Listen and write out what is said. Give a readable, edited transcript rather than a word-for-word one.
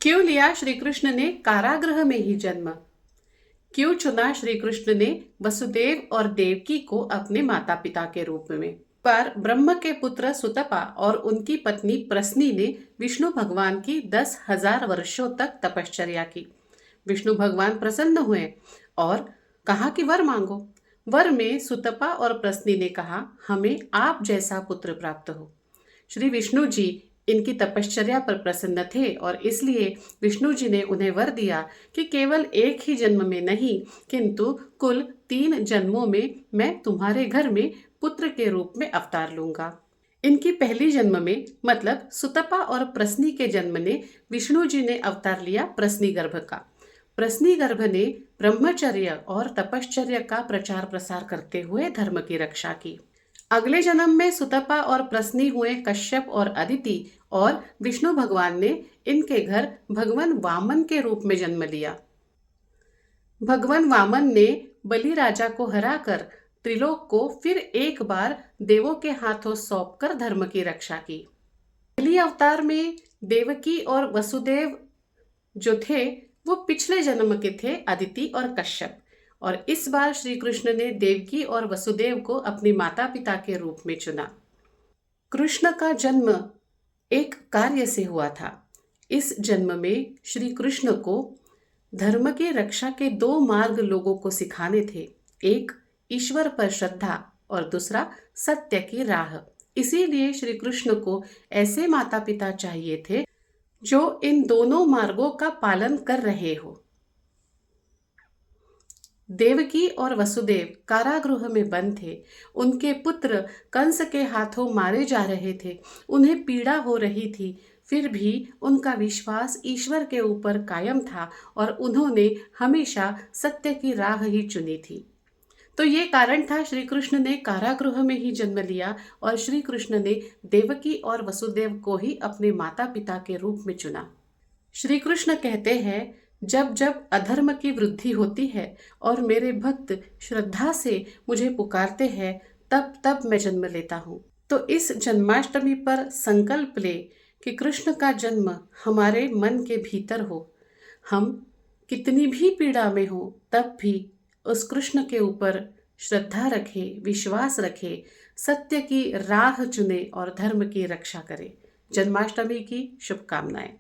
क्यों लिया श्री कृष्ण ने कारागृह में ही जन्म? क्यों चुना श्री कृष्ण ने वसुदेव और देवकी को अपने माता पिता के रूप में? पर ब्रह्म के पुत्र सुतपा और उनकी पत्नी प्रसनी ने विष्णु भगवान की 10,000 वर्षों तक तपश्चर्या की। विष्णु भगवान प्रसन्न हुए और कहा कि वर मांगो। वर में सुतपा और प्रसनी ने कहा, हमें आप जैसा पुत्र प्राप्त हो। श्री विष्णु जी इनकी तपश्चर्या पर प्रसन्न थे और इसलिए विष्णु जी ने उन्हें वर दिया कि केवल एक ही जन्म में नहीं किंतु कुल 3 जन्मों में मैं तुम्हारे घर में पुत्र के रूप में अवतार लूंगा। इनकी पहली जन्म में मतलब सुतपा और प्रसनी के जन्म ने विष्णु जी ने अवतार लिया प्रसनी गर्भ का। प्रसनी गर्भ ने ब्रह्मचर्य और तपश्चर्य का प्रचार प्रसार करते हुए धर्म की रक्षा की। अगले जन्म में सुतपा और प्रसनी हुए कश्यप और अदिति और विष्णु भगवान ने इनके घर भगवान वामन के रूप में जन्म लिया। भगवान वामन ने बलि राजा को हराकर त्रिलोक को फिर एक बार देवों के हाथों सौंपकर धर्म की रक्षा की। बलि अवतार में देवकी और वसुदेव जो थे वो पिछले जन्म के थे अदिति और कश्यप, और इस बार श्री कृष्ण ने देवकी और वसुदेव को अपनी माता पिता के रूप में चुना। कृष्ण का जन्म एक कार्य से हुआ था। इस जन्म में श्री कृष्ण को धर्म की रक्षा के 2 मार्ग लोगों को सिखाने थे, एक ईश्वर पर श्रद्धा और दूसरा सत्य की राह। इसीलिए श्री कृष्ण को ऐसे माता पिता चाहिए थे जो इन दोनों मार्गों का पालन कर रहे हो। देवकी और वसुदेव कारागृह में बंद थे। उनके पुत्र कंस के हाथों मारे जा रहे थे। उन्हें पीड़ा हो रही थी, फिर भी उनका विश्वास ईश्वर के ऊपर कायम था और उन्होंने हमेशा सत्य की राह ही चुनी थी। तो ये कारण था श्री कृष्ण ने कारागृह में ही जन्म लिया और श्री कृष्ण ने देवकी और वसुदेव को ही अपने माता पिता के रूप में चुना। श्री कृष्ण कहते हैं, जब जब अधर्म की वृद्धि होती है और मेरे भक्त श्रद्धा से मुझे पुकारते हैं तब तब मैं जन्म लेता हूँ। तो इस जन्माष्टमी पर संकल्प ले कि कृष्ण का जन्म हमारे मन के भीतर हो। हम कितनी भी पीड़ा में हो तब भी उस कृष्ण के ऊपर श्रद्धा रखे, विश्वास रखे, सत्य की राह चुने और धर्म की रक्षा करें। जन्माष्टमी की शुभकामनाएं।